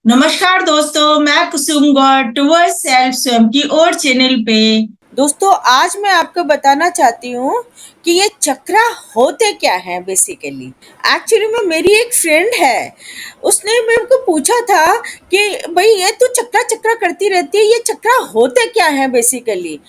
नमस्कार दोस्तों, मैं कुसुम गौड़ टूवर्ड सेल्फ स्वयं की ओर चैनल पे। दोस्तों आज मैं आपको बताना चाहती हूँ कि ये चक्रा होते क्या हैं बेसिकली। एक्चुअली में मेरी एक फ्रेंड है, उसने मेरे को पूछा था कि भाई ये तो चक्रा चक्रा करती रहती है, ये चक्रा होते क्या हैं बेसिकली।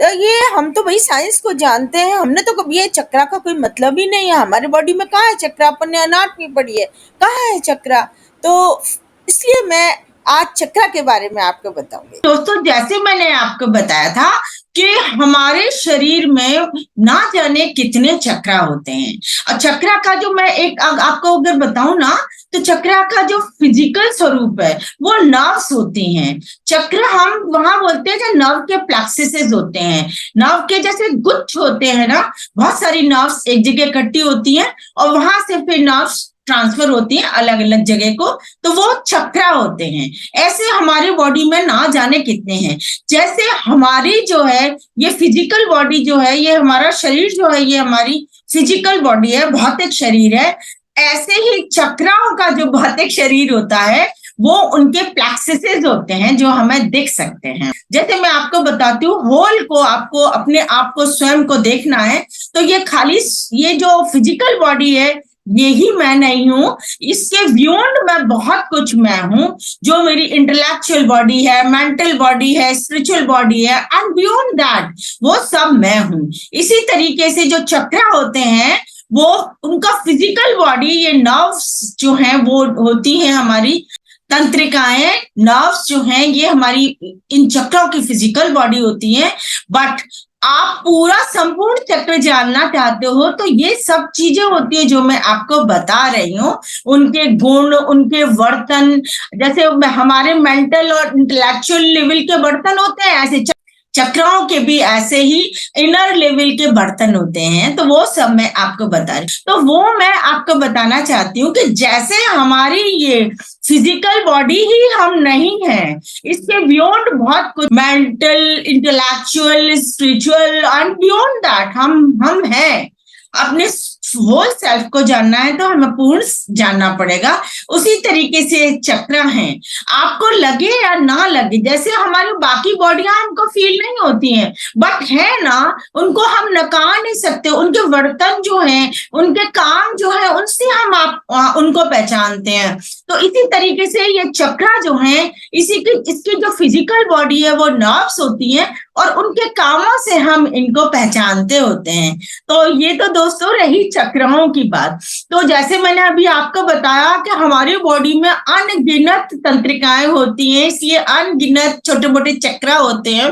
ये हम तो भाई साइंस को जानते हैं, हमने तो कभी ये चक्रा का कोई मतलब ही नहीं है। हमारे बॉडी में कहाँ है चक्रा, अपन ने एनाटॉमी पढ़ी है, कहाँ है चक्रा। तो इसलिए मैं आज चक्रा के बारे में आपको बताऊंगी। दोस्तों, जैसे मैंने आपको बताया था कि हमारे शरीर में ना जाने कितने चक्रा होते हैं। और चक्रा का जो मैं एक आपको अगर बताऊं ना, तो चक्रा का जो फिजिकल स्वरूप है वो नर्व्स होती हैं। चक्र हम वहां बोलते हैं जो नर्व के प्लेक्सिस होते हैं, नर्व के जैसे गुच्छ होते हैं ना, बहुत सारी नर्व्स एक जगह इकट्ठी होती हैं और वहां से फिर नर्व्स ट्रांसफर होती हैं अलग अलग जगह को, तो वो चक्रा होते हैं। ऐसे हमारी बॉडी में ना जाने कितने हैं। जैसे हमारी जो है ये फिजिकल बॉडी जो है, ये हमारा शरीर जो है, ये हमारी फिजिकल बॉडी है, भौतिक शरीर है। ऐसे ही चक्राओं का जो भौतिक शरीर होता है वो उनके प्लेक्सिस होते हैं जो हमें दिख सकते हैं। जैसे मैं आपको बताती हूँ, होल को आपको अपने आप को स्वयं को देखना है, तो ये खाली ये जो फिजिकल बॉडी है ये ही मैं नहीं हूं, इसके बियॉन्ड मैं बहुत कुछ मैं हूं। जो मेरी इंटेलेक्चुअल बॉडी है, मेंटल बॉडी है, स्पिरिचुअल बॉडी है, एंड बियॉन्ड दैट वो सब मैं हूं। इसी तरीके से जो चक्र होते हैं वो उनका फिजिकल बॉडी, ये नर्व्स जो हैं वो होती हैं हमारी तंत्रिकाएं। नर्व्स जो हैं ये हमारी इन चक्रों की फिजिकल बॉडी होती है। बट आप पूरा संपूर्ण चक्र जानना चाहते हो तो ये सब चीजें होती है जो मैं आपको बता रही हूँ। उनके गुण, उनके वर्तन, जैसे हमारे मेंटल और इंटेलेक्चुअल लेवल के बर्तन होते हैं, ऐसे चक्राओं के भी ऐसे ही इनर लेवल के बर्तन होते हैं। तो वो सब मैं आपको बता रही हूँ। तो वो मैं आपको बताना चाहती हूँ कि जैसे हमारी ये फिजिकल बॉडी ही हम नहीं है, इसके बियॉन्ड बहुत कुछ mental, intellectual, spiritual and beyond that हम हैं। अपने होल सेल्फ को जानना है तो हमें पूर्ण जानना पड़ेगा। उसी तरीके से चक्र हैं, आपको लगे या ना लगे, जैसे हमारी बाकी बॉडियां हमको फील नहीं होती हैं, बट है ना, उनको हम नकार नहीं सकते। उनके वर्तन जो है, उनके काम जो है, उनसे हम आप उनको पहचानते हैं। तो इसी तरीके से ये चक्र जो है, इसकी जो फिजिकल बॉडी है वो नर्व्स होती है और उनके कामों से हम इनको पहचानते होते हैं। तो ये तो दोस्तों रही चक्रों की बात। तो जैसे मैंने अभी आपको बताया कि हमारी बॉडी में अनगिनत तंत्रिकाएं होती हैं, इसलिए अनगिनत छोटे मोटे चक्र होते हैं।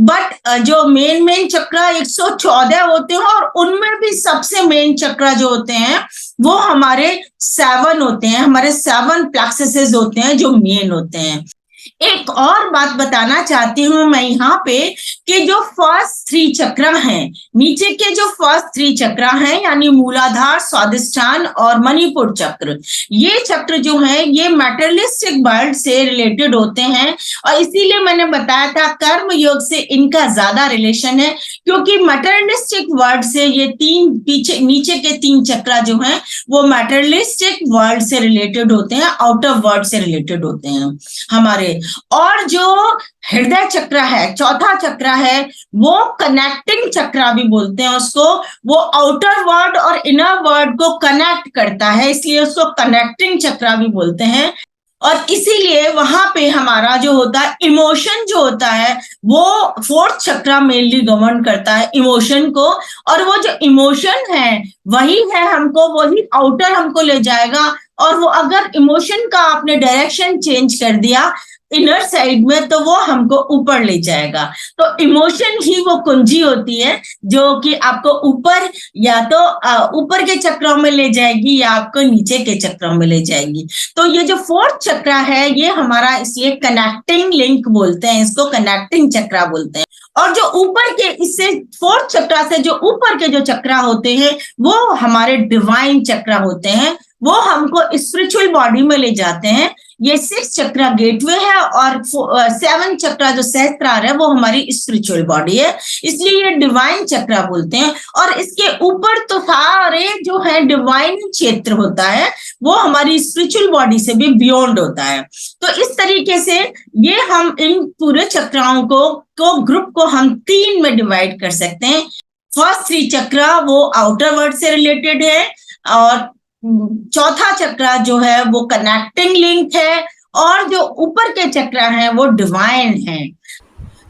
बट जो मेन चक्र 114 होते हैं और उनमें भी सबसे मेन चक्र जो होते हैं वो हमारे 7 होते हैं, हमारे 7 प्लेक्सिस होते हैं जो मेन होते हैं। एक और बात बताना चाहती हूँ मैं यहाँ पे कि जो फर्स्ट 3 चक्र हैं, नीचे के जो फर्स्ट 3 चक्र हैं यानी मूलाधार, स्वादिष्ठान और मणिपुर चक्र, ये चक्र जो है ये मैटेरियलिस्टिक वर्ल्ड से रिलेटेड होते हैं। और इसीलिए मैंने बताया था कर्म योग से इनका ज्यादा रिलेशन है, क्योंकि मैटेरियलिस्टिक वर्ल्ड से ये पीछे नीचे के 3 चक्र जो हैं वो मैटेरियलिस्टिक वर्ल्ड से रिलेटेड होते हैं, आउटर वर्ल्ड से रिलेटेड होते हैं हमारे। और जो हृदय चक्र है, चौथा चक्र है, वो कनेक्टिंग चक्र भी बोलते हैं उसको। वो आउटर वर्ल्ड और इनर वर्ल्ड को कनेक्ट करता है, इसलिए उसको कनेक्टिंग चक्र भी बोलते हैं। और इसीलिए वहां पे हमारा जो होता है इमोशन जो होता है वो 4th चक्र मेनली गवर्न करता है इमोशन को। और वो जो इमोशन है वही है हमको, वही आउटर हमको ले जाएगा। और वो अगर इमोशन का आपने डायरेक्शन चेंज कर दिया इनर साइड में तो वो हमको ऊपर ले जाएगा। तो इमोशन ही वो कुंजी होती है जो कि आपको ऊपर या तो ऊपर के चक्रों में ले जाएगी या आपको नीचे के चक्रों में ले जाएगी। तो ये जो 4th चक्र है ये हमारा, इसलिए कनेक्टिंग लिंक बोलते हैं, इसको कनेक्टिंग चक्र बोलते हैं। और जो ऊपर के, इससे 4th चक्र से जो ऊपर के जो चक्र होते हैं वो हमारे डिवाइन चक्र होते हैं, वो हमको स्पिरिचुअल बॉडी में ले जाते हैं। ये 6 चक्रा गेटवे है, और 7 चक्रा जो सहस्त्रार है वो हमारी स्पिरिचुअल बॉडी है, इसलिए ये डिवाइन चक्रा बोलते हैं। और इसके ऊपर तो सारे जो है डिवाइन क्षेत्र होता है, वो हमारी स्पिरिचुअल बॉडी से भी बियॉन्ड होता है। तो इस तरीके से ये हम इन पूरे चक्राओं को ग्रुप को हम 3 में डिवाइड कर सकते हैं। फर्स्ट 3 चक्रा वो आउटर वर्ल्ड से रिलेटेड है, और चौथा चक्रा जो है वो कनेक्टिंग लिंक है, और जो ऊपर के चक्रा हैं वो डिवाइन है।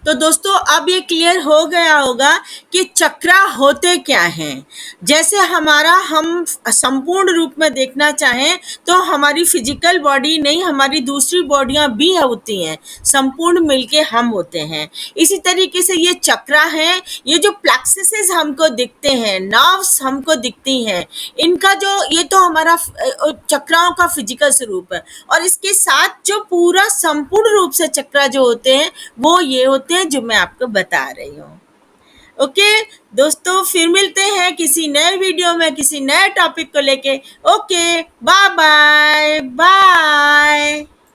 तो दोस्तों अब ये क्लियर हो गया होगा कि चक्रा होते क्या हैं। जैसे हमारा हम संपूर्ण रूप में देखना चाहें तो हमारी फिजिकल बॉडी नहीं, हमारी दूसरी बॉडियां भी होती हैं, संपूर्ण मिलके हम होते हैं। इसी तरीके से ये चक्रा हैं, ये जो प्लेक्ससेस हमको दिखते हैं, नर्व्स हमको दिखती हैं, इनका जो ये तो हमारा चक्राओं का फिजिकल स्वरूप है। और इसके साथ जो पूरा संपूर्ण रूप से चक्रा जो होते हैं वो ये होते हैं जो मैं आपको बता रही हूँ। ओके दोस्तों, फिर मिलते हैं किसी नए वीडियो में किसी नए टॉपिक को लेके। Okay, bye bye bye.